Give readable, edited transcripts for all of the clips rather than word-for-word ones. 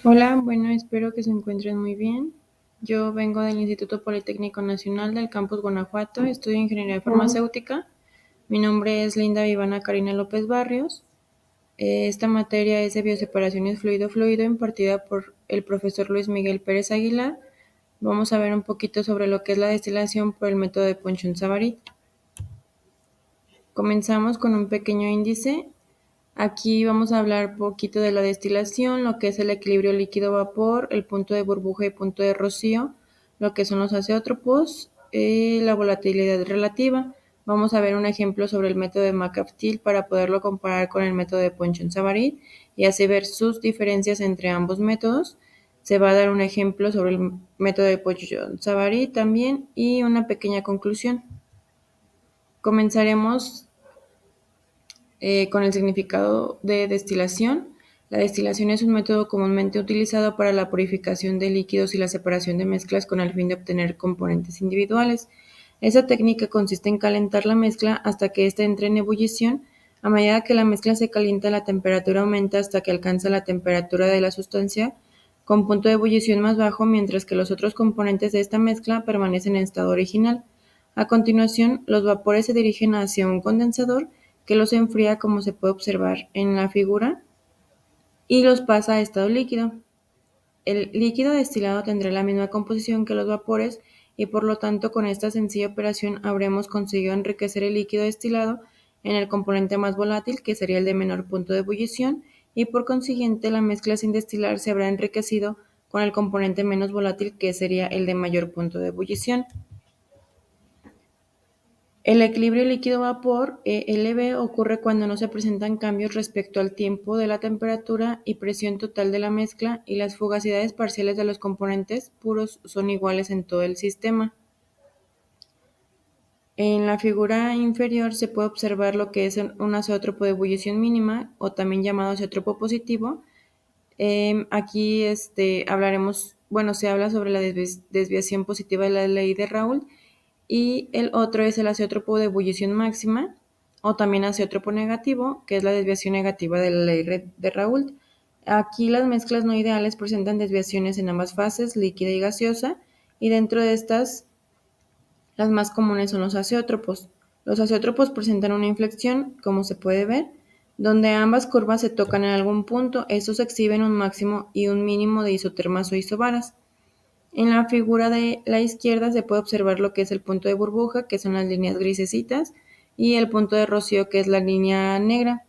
Hola, bueno, espero que se encuentren muy bien. Yo vengo del Instituto Politécnico Nacional del Campus Guanajuato, estudio Ingeniería Farmacéutica. Mi nombre es Linda Vivana Karina López Barrios. Esta materia es de bioseparaciones fluido-fluido impartida por el profesor Luis Miguel Pérez Aguilar. Vamos a ver un poquito sobre lo que es la destilación por el método de Ponchon-Savary. Comenzamos con un pequeño índice. Aquí vamos a hablar un poquito de la destilación, lo que es el equilibrio líquido-vapor, el punto de burbuja y punto de rocío, lo que son los azeótropos, la volatilidad relativa. Vamos a ver un ejemplo sobre el método de McAfee para poderlo comparar con el método de Ponchon-Savary y así ver sus diferencias entre ambos métodos. Se va a dar un ejemplo sobre el método de Ponchon-Savary también y una pequeña conclusión. Comenzaremos con el significado de destilación. La destilación es un método comúnmente utilizado para la purificación de líquidos y la separación de mezclas con el fin de obtener componentes individuales. Esa técnica consiste en calentar la mezcla hasta que ésta entre en ebullición. A medida que la mezcla se calienta, la temperatura aumenta hasta que alcanza la temperatura de la sustancia con punto de ebullición más bajo, mientras que los otros componentes de esta mezcla permanecen en estado original. A continuación, los vapores se dirigen hacia un condensador que los enfría como se puede observar en la figura y los pasa a estado líquido. El líquido destilado tendrá la misma composición que los vapores y por lo tanto con esta sencilla operación habremos conseguido enriquecer el líquido destilado en el componente más volátil, que sería el de menor punto de ebullición, y por consiguiente la mezcla sin destilar se habrá enriquecido con el componente menos volátil, que sería el de mayor punto de ebullición. El equilibrio líquido-vapor (ELV) ocurre cuando no se presentan cambios respecto al tiempo de la temperatura y presión total de la mezcla y las fugacidades parciales de los componentes puros son iguales en todo el sistema. En la figura inferior se puede observar lo que es un azeótropo de ebullición mínima o también llamado azeótropo positivo. Aquí hablaremos, bueno, se habla sobre la desviación positiva de la ley de Raoult y el otro es el azeótropo de ebullición máxima o también azeótropo negativo, que es la desviación negativa de la ley de Raoult. Aquí las mezclas no ideales presentan desviaciones en ambas fases, líquida y gaseosa, y dentro de estas las más comunes son los azeótropos. Los azeótropos presentan una inflexión, como se puede ver, donde ambas curvas se tocan en algún punto. Estos exhiben un máximo y un mínimo de isotermas o isobaras. En la figura de la izquierda se puede observar lo que es el punto de burbuja, que son las líneas grisecitas, y el punto de rocío, que es la línea negra.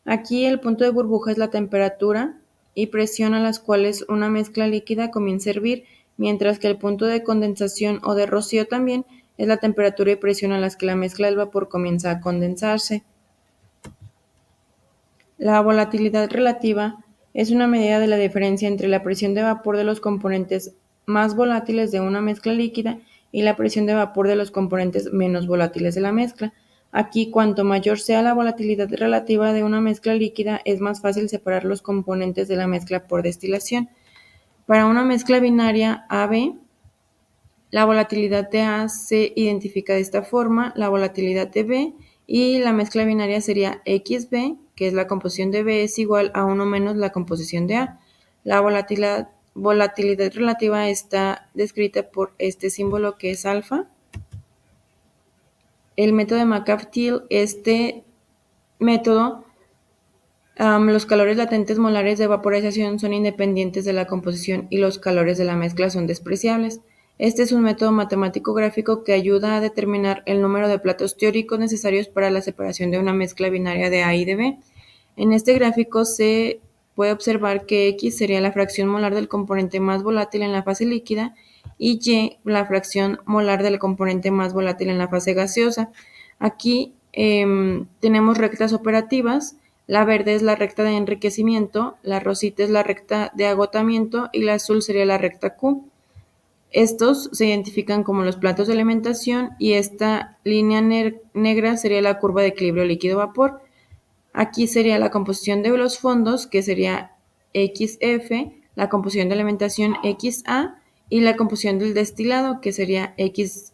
Aquí el punto de burbuja es la temperatura y presión a las cuales una mezcla líquida comienza a hervir, mientras que el punto de condensación o de rocío también es la temperatura y presión a las que la mezcla del vapor comienza a condensarse. La volatilidad relativa es una medida de la diferencia entre la presión de vapor de los componentes más volátiles de una mezcla líquida y la presión de vapor de los componentes menos volátiles de la mezcla. Aquí, cuanto mayor sea la volatilidad relativa de una mezcla líquida, es más fácil separar los componentes de la mezcla por destilación. Para una mezcla binaria AB, la volatilidad de A se identifica de esta forma, la volatilidad de B, y la mezcla binaria sería XB, que es la composición de B es igual a 1 menos la composición de A. La volatilidad relativa está descrita por este símbolo que es alfa. El método de McAfee, este método, los calores latentes molares de vaporización son independientes de la composición y los calores de la mezcla son despreciables. Este es un método matemático gráfico que ayuda a determinar el número de platos teóricos necesarios para la separación de una mezcla binaria de A y de B. En este gráfico se puede observar que X sería la fracción molar del componente más volátil en la fase líquida y Y la fracción molar del componente más volátil en la fase gaseosa. Aquí tenemos rectas operativas. La verde es la recta de enriquecimiento, la rosita es la recta de agotamiento y la azul sería la recta Q. Estos se identifican como los platos de alimentación y esta línea negra sería la curva de equilibrio líquido-vapor. Aquí sería la composición de los fondos, que sería XF, la composición de alimentación XA y la composición del destilado, que sería XD.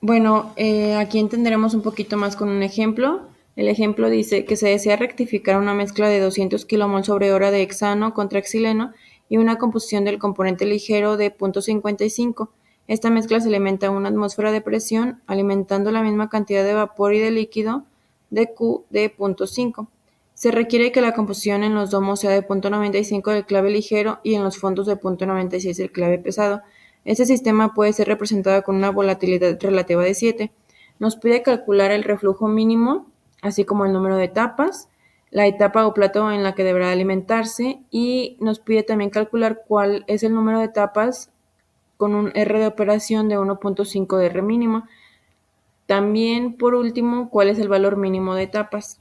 Bueno, aquí entenderemos un poquito más con un ejemplo. El ejemplo dice que se desea rectificar una mezcla de 200 kmol sobre hora de hexano contra xileno y una composición del componente ligero de 0.55. Esta mezcla se alimenta a una atmósfera de presión, alimentando la misma cantidad de vapor y de líquido de Q de 0.5. Se requiere que la composición en los domos sea de 0.95 del clave ligero y en los fondos de 0.96 del clave pesado. Este sistema puede ser representado con una volatilidad relativa de 7. Nos pide calcular el reflujo mínimo, así como el número de etapas, la etapa o plato en la que deberá alimentarse, y nos pide también calcular cuál es el número de etapas con un R de operación de 1.5 de R mínimo. También, por último, cuál es el valor mínimo de etapas.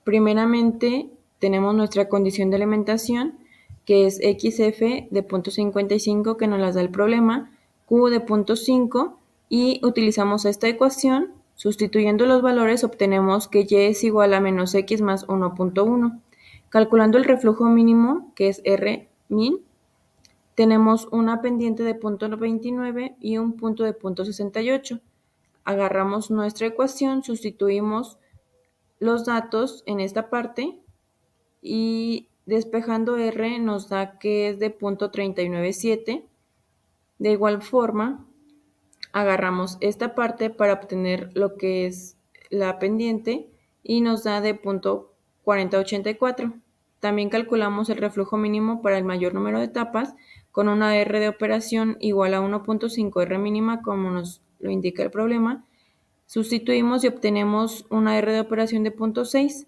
Primeramente, tenemos nuestra condición de alimentación, que es XF de 0.55, que nos las da el problema, Q de 0.5, y utilizamos esta ecuación. Sustituyendo los valores obtenemos que Y es igual a menos X más 1.1. Calculando el reflujo mínimo, que es R min, tenemos una pendiente de 0.29 y un punto de 0.68. Agarramos nuestra ecuación, sustituimos los datos en esta parte y despejando R nos da que es de 0.397. De igual forma, agarramos esta parte para obtener lo que es la pendiente y nos da de 0.4084. También calculamos el reflujo mínimo para el mayor número de etapas con una R de operación igual a 1.5 R mínima, como nos lo indica el problema. Sustituimos y obtenemos una R de operación de 0.6.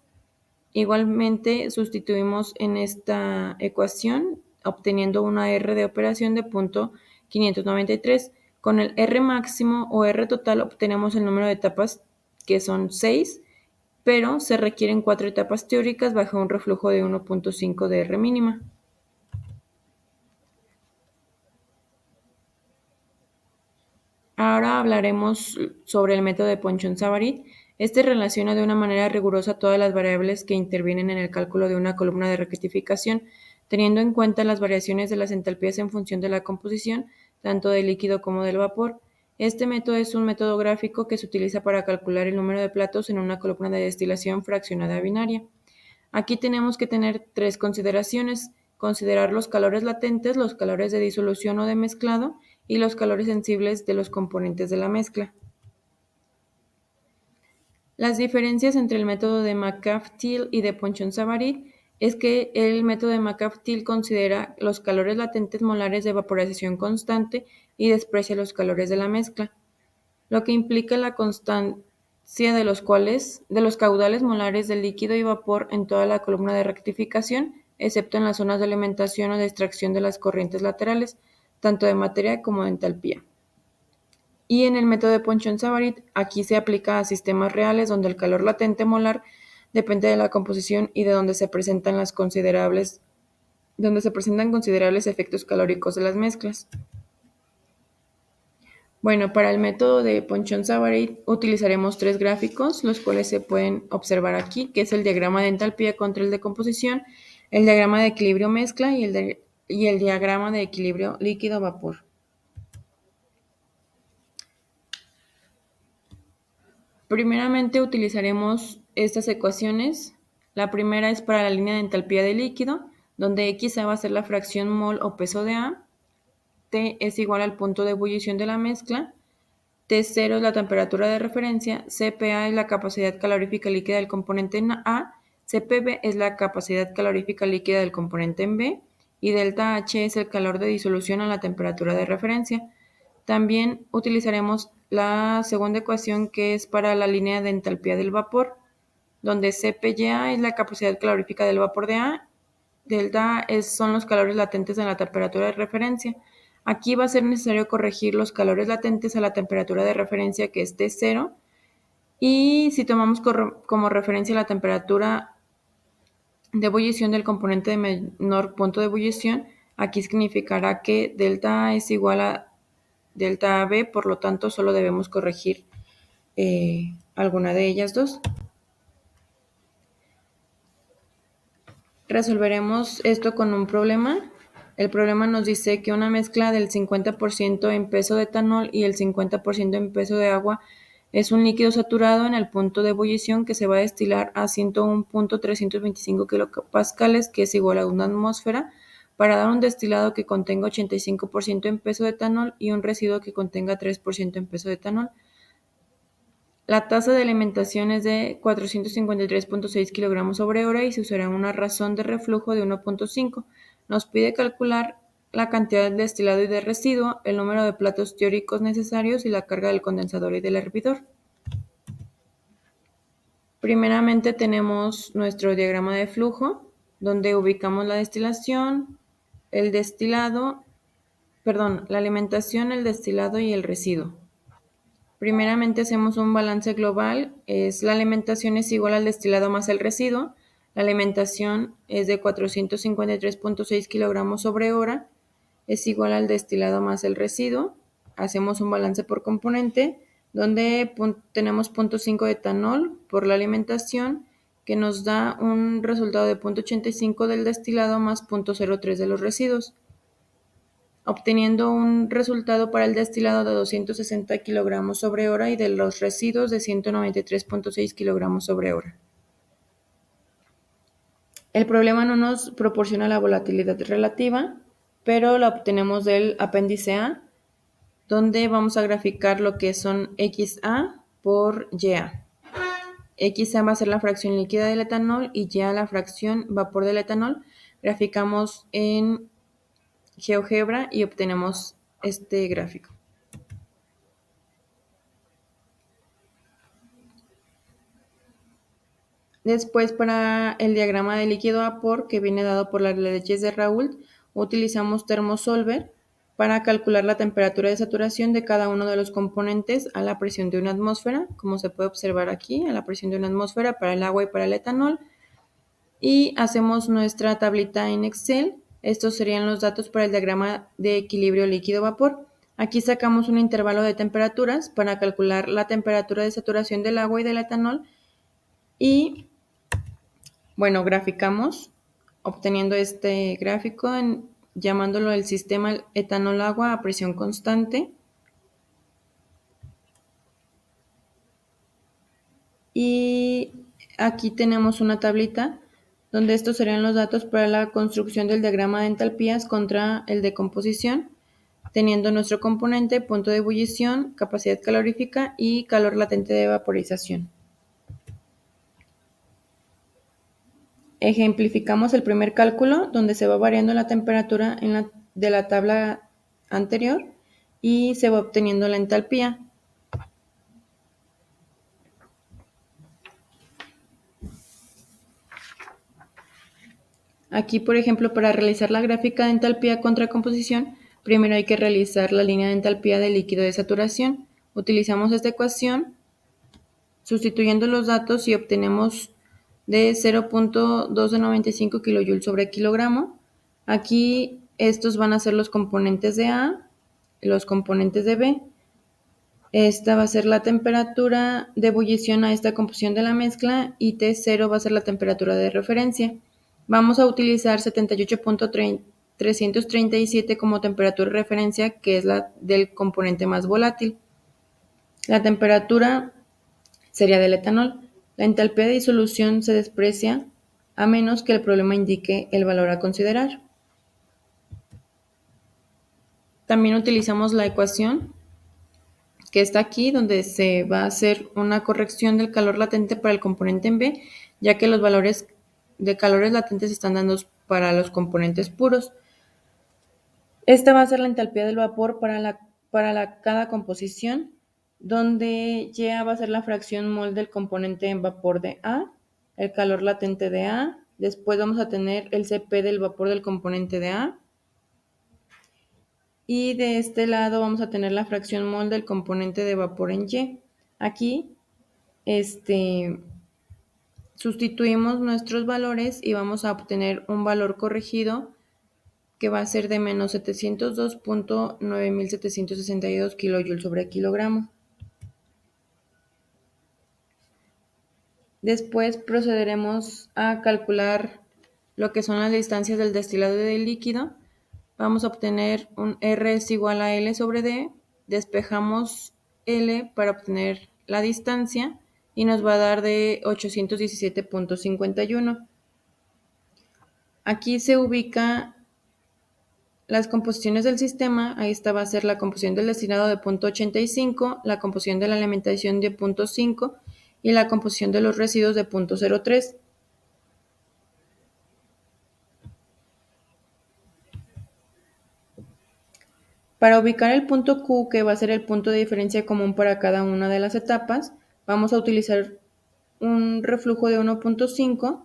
Igualmente sustituimos en esta ecuación obteniendo una R de operación de 0.593. Con el R máximo o R total obtenemos el número de etapas, que son 6, pero se requieren 4 etapas teóricas bajo un reflujo de 1.5 de R mínima. Ahora hablaremos sobre el método de Ponchon-Savarit. Este relaciona de una manera rigurosa todas las variables que intervienen en el cálculo de una columna de rectificación, teniendo en cuenta las variaciones de las entalpías en función de la composición, tanto del líquido como del vapor. Este método es un método gráfico que se utiliza para calcular el número de platos en una columna de destilación fraccionada binaria. Aquí tenemos que tener 3 consideraciones: considerar los calores latentes, los calores de disolución o de mezclado y los calores sensibles de los componentes de la mezcla. Las diferencias entre el método de McCaff-Thiele y de Ponchon-Savarit es que el método de McCaff-Thiele considera los calores latentes molares de vaporización constante y desprecia los calores de la mezcla, lo que implica la constancia de los caudales molares del líquido y vapor en toda la columna de rectificación, excepto en las zonas de alimentación o de extracción de las corrientes laterales, tanto de materia como de entalpía. Y en el método de Ponchon-Savarit, aquí se aplica a sistemas reales donde el calor latente molar depende de la composición y de donde se presentan considerables efectos calóricos de las mezclas. Bueno, para el método de Ponchon-Savarit utilizaremos 3 gráficos, los cuales se pueden observar aquí, que es el diagrama de entalpía contra el de composición, el diagrama de equilibrio mezcla y el diagrama de equilibrio líquido-vapor. Primeramente utilizaremos estas ecuaciones. La primera es para la línea de entalpía de líquido, donde X va a ser la fracción mol o peso de A, T es igual al punto de ebullición de la mezcla, T0 es la temperatura de referencia, CPA es la capacidad calorífica líquida del componente en A, CPB es la capacidad calorífica líquida del componente en B, y delta H es el calor de disolución a la temperatura de referencia. También utilizaremos la segunda ecuación, que es para la línea de entalpía del vapor, donde CPA es la capacidad calorífica del vapor de A, delta son los calores latentes en la temperatura de referencia. Aquí va a ser necesario corregir los calores latentes a la temperatura de referencia, que es T0, y si tomamos como referencia la temperatura de ebullición del componente de menor punto de ebullición, aquí significará que delta A es igual a delta AB, por lo tanto solo debemos corregir alguna de ellas dos. Resolveremos esto con un problema. El problema nos dice que una mezcla del 50% en peso de etanol y el 50% en peso de agua Es un líquido saturado en el punto de ebullición que se va a destilar a 101.325 kilopascales, que es igual a una atmósfera, para dar un destilado que contenga 85% en peso de etanol y un residuo que contenga 3% en peso de etanol. La tasa de alimentación es de 453.6 kilogramos sobre hora y se usará una razón de reflujo de 1.5. Nos pide calcular la cantidad de destilado y de residuo, el número de platos teóricos necesarios y la carga del condensador y del hervidor. Primeramente tenemos nuestro diagrama de flujo, donde ubicamos la destilación, el destilado, la alimentación, el destilado y el residuo. Primeramente hacemos un balance global, la alimentación es igual al destilado más el residuo. La alimentación es de 453.6 kilogramos sobre hora, es igual al destilado más el residuo. Hacemos un balance por componente, donde tenemos 0.5 de etanol por la alimentación, que nos da un resultado de 0.85 del destilado más 0.03 de los residuos, obteniendo un resultado para el destilado de 260 kilogramos sobre hora y de los residuos de 193.6 kilogramos sobre hora. El problema no nos proporciona la volatilidad relativa, pero la obtenemos del apéndice A, donde vamos a graficar lo que son XA por YA. XA va a ser la fracción líquida del etanol y YA la fracción vapor del etanol. Graficamos en GeoGebra y obtenemos este gráfico. Después, para el diagrama de líquido-vapor, que viene dado por las leyes de Raoult, utilizamos Thermosolver para calcular la temperatura de saturación de cada uno de los componentes a la presión de una atmósfera, como se puede observar aquí, a la presión de una atmósfera para el agua y para el etanol. Y hacemos nuestra tablita en Excel. Estos serían los datos para el diagrama de equilibrio líquido-vapor. Aquí sacamos un intervalo de temperaturas para calcular la temperatura de saturación del agua y del etanol. Y bueno, graficamos obteniendo este gráfico llamándolo el sistema etanol-agua a presión constante. Y aquí tenemos una tablita donde estos serían los datos para la construcción del diagrama de entalpías contra el de composición, teniendo nuestro componente, punto de ebullición, capacidad calorífica y calor latente de vaporización. Ejemplificamos el primer cálculo, donde se va variando la temperatura de la tabla anterior y se va obteniendo la entalpía. Aquí, por ejemplo, para realizar la gráfica de entalpía contra composición, primero hay que realizar la línea de entalpía del líquido de saturación. Utilizamos esta ecuación, sustituyendo los datos y obtenemos de 0.1295 kJ sobre kilogramo. Aquí estos van a ser los componentes de A, los componentes de B. Esta va a ser la temperatura de ebullición a esta composición de la mezcla y T0 va a ser la temperatura de referencia. Vamos a utilizar 78.337 como temperatura de referencia, que es la del componente más volátil. La temperatura sería del etanol. La entalpía de disolución se desprecia a menos que el problema indique el valor a considerar. También utilizamos la ecuación que está aquí, donde se va a hacer una corrección del calor latente para el componente en B, ya que los valores de calores latentes están dando para los componentes puros. Esta va a ser la entalpía del vapor para cada composición, donde Y va a ser la fracción mol del componente en vapor de A, el calor latente de A, después vamos a tener el Cp del vapor del componente de A, y de este lado vamos a tener la fracción mol del componente de vapor en Y. Aquí sustituimos nuestros valores y vamos a obtener un valor corregido que va a ser de menos 702.9762 kJ sobre kilogramo. Después procederemos a calcular lo que son las distancias del destilado y del líquido. Vamos a obtener un R es igual a L sobre D. Despejamos L para obtener la distancia y nos va a dar de 817.51. Aquí se ubica las composiciones del sistema. Ahí esta va a ser la composición del destilado de 0.85, la composición de la alimentación de 0.5 y la composición de los residuos de 0.03. Para ubicar el punto Q, que va a ser el punto de diferencia común para cada una de las etapas, vamos a utilizar un reflujo de 1.5.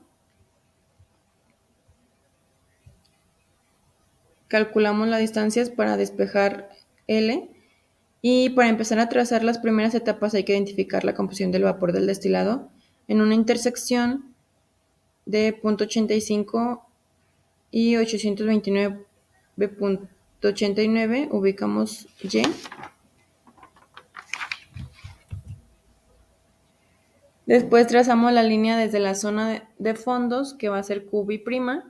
Calculamos las distancias para despejar L. Y para empezar a trazar las primeras etapas hay que identificar la composición del vapor del destilado. En una intersección de 0.85 y 829.89 ubicamos Y. Después trazamos la línea desde la zona de fondos, que va a ser QB'.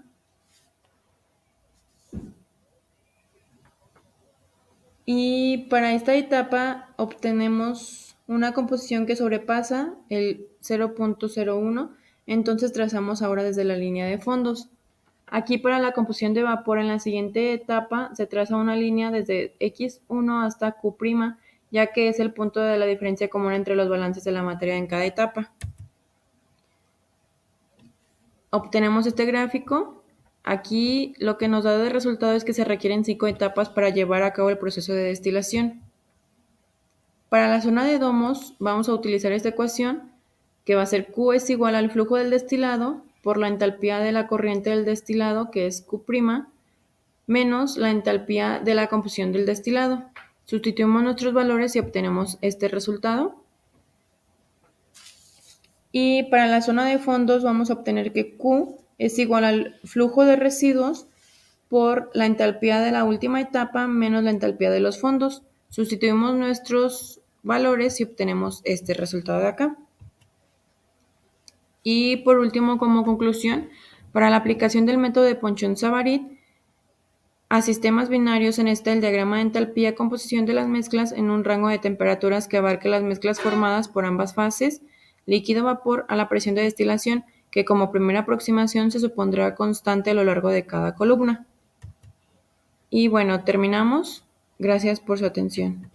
Y para esta etapa obtenemos una composición que sobrepasa el 0.01, entonces trazamos ahora desde la línea de fondos. Aquí para la composición de vapor en la siguiente etapa se traza una línea desde X1 hasta Q', ya que es el punto de la diferencia común entre los balances de la materia en cada etapa. Obtenemos este gráfico. Aquí lo que nos da de resultado es que se requieren 5 etapas para llevar a cabo el proceso de destilación. Para la zona de domos vamos a utilizar esta ecuación, que va a ser Q es igual al flujo del destilado por la entalpía de la corriente del destilado, que es Q', menos la entalpía de la composición del destilado. Sustituimos nuestros valores y obtenemos este resultado. Y para la zona de fondos vamos a obtener que Q es igual al flujo de residuos por la entalpía de la última etapa menos la entalpía de los fondos. Sustituimos nuestros valores y obtenemos este resultado de acá. Y por último, como conclusión, para la aplicación del método de Ponchon-Savarit a sistemas binarios, se necesita el diagrama de entalpía composición de las mezclas en un rango de temperaturas que abarque las mezclas formadas por ambas fases, líquido-vapor, a la presión de destilación, que como primera aproximación se supondrá constante a lo largo de cada columna. Y bueno, terminamos. Gracias por su atención.